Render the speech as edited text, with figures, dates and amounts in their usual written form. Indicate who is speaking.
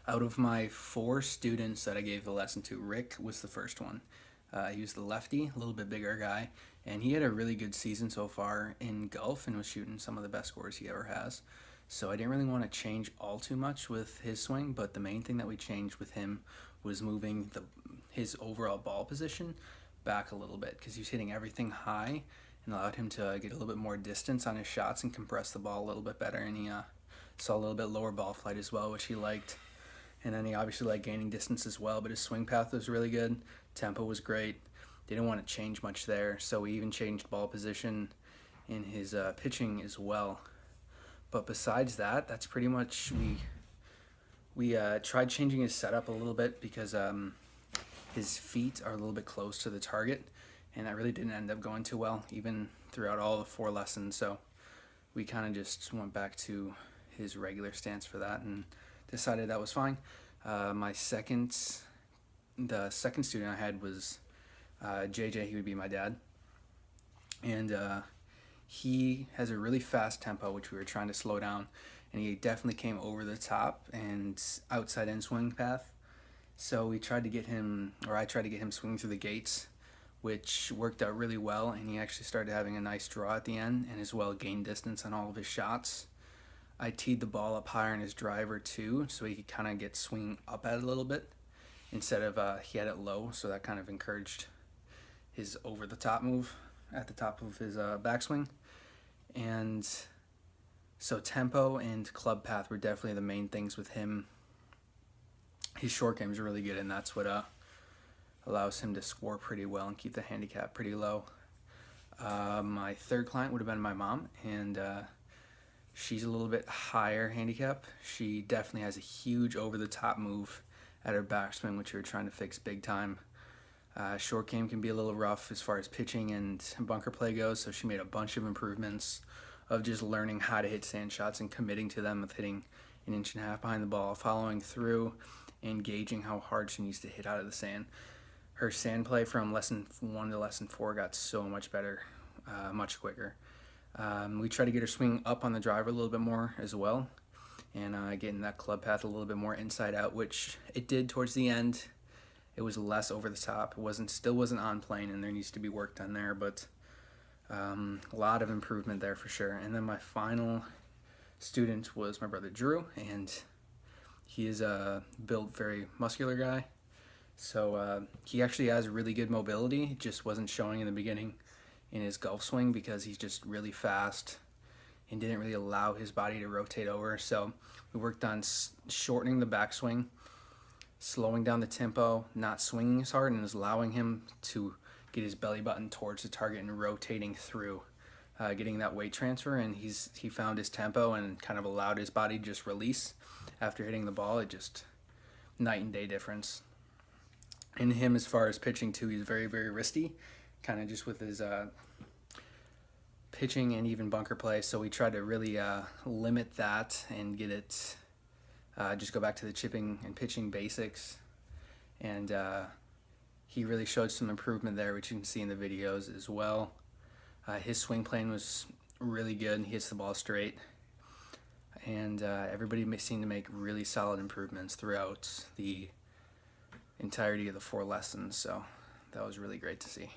Speaker 1: Out of my 4 students that I gave the lesson to, Rick was the first one. He was the lefty, a little bit bigger guy, and he had a really good season so far in golf and was shooting some of the best scores he ever has. So I didn't really want to change all too much with his swing, but the main thing that we changed with him was moving his overall ball position back a little bit because he was hitting everything high and allowed him to get a little bit more distance on his shots and compress the ball a little bit better. And he saw a little bit lower ball flight as well, which he liked. And then he obviously liked gaining distance as well, but his swing path was really good. Tempo was great. Didn't want to change much there, so we even changed ball position in his pitching as well. But besides that, that's pretty much we tried changing his setup a little bit because his feet are a little bit close to the target, and that really didn't end up going too well, even throughout all the 4 lessons. So we kind of just went back to his regular stance for that and decided that was fine. The second student I had was JJ. He would be my dad, and he has a really fast tempo, which we were trying to slow down, and he definitely came over the top and outside in swing path. So we tried to get him, or I tried to get him swinging through the gates, which worked out really well, and he actually started having a nice draw at the end and as well gained distance on all of his shots. I teed the ball up higher in his driver too, so he could kind of get swinging up at it a little bit instead of he had it low, so that kind of encouraged his over the top move at the top of his backswing. And so tempo and club path were definitely the main things with him. His short game is really good, and that's what allows him to score pretty well and keep the handicap pretty low. My third client would have been my mom, and she's a little bit higher handicap. She definitely has a huge over-the-top move at her backswing, which we're trying to fix big time. Short game can be a little rough as far as pitching and bunker play goes, so she made a bunch of improvements of just learning how to hit sand shots and committing to them with hitting 1.5 inches behind the ball, following through, and gauging how hard she needs to hit out of the sand. Her sand play from lesson 1 to lesson 4 got so much better, much quicker. We try to get her swing up on the driver a little bit more as well, and getting that club path a little bit more inside out, which it did towards the end. It was less over the top. It still wasn't on plane, and there needs to be work done there, but a lot of improvement there for sure. And then my final student was my brother Drew, and he is a built, very muscular guy. So he actually has really good mobility. It just wasn't showing in the beginning in his golf swing because he's just really fast and didn't really allow his body to rotate over. So we worked on shortening the backswing, slowing down the tempo, not swinging as hard, and just allowing him to get his belly button towards the target and rotating through, getting that weight transfer. And he found his tempo and kind of allowed his body to just release after hitting the ball. It just night and day difference. And him, as far as pitching too, he's very, very wristy, kind of just with his pitching and even bunker play. So we tried to really limit that and get it, just go back to the chipping and pitching basics. And he really showed some improvement there, which you can see in the videos as well. His swing plane was really good. He hits the ball straight. And everybody seemed to make really solid improvements throughout the entirety of the 4 lessons. So that was really great to see.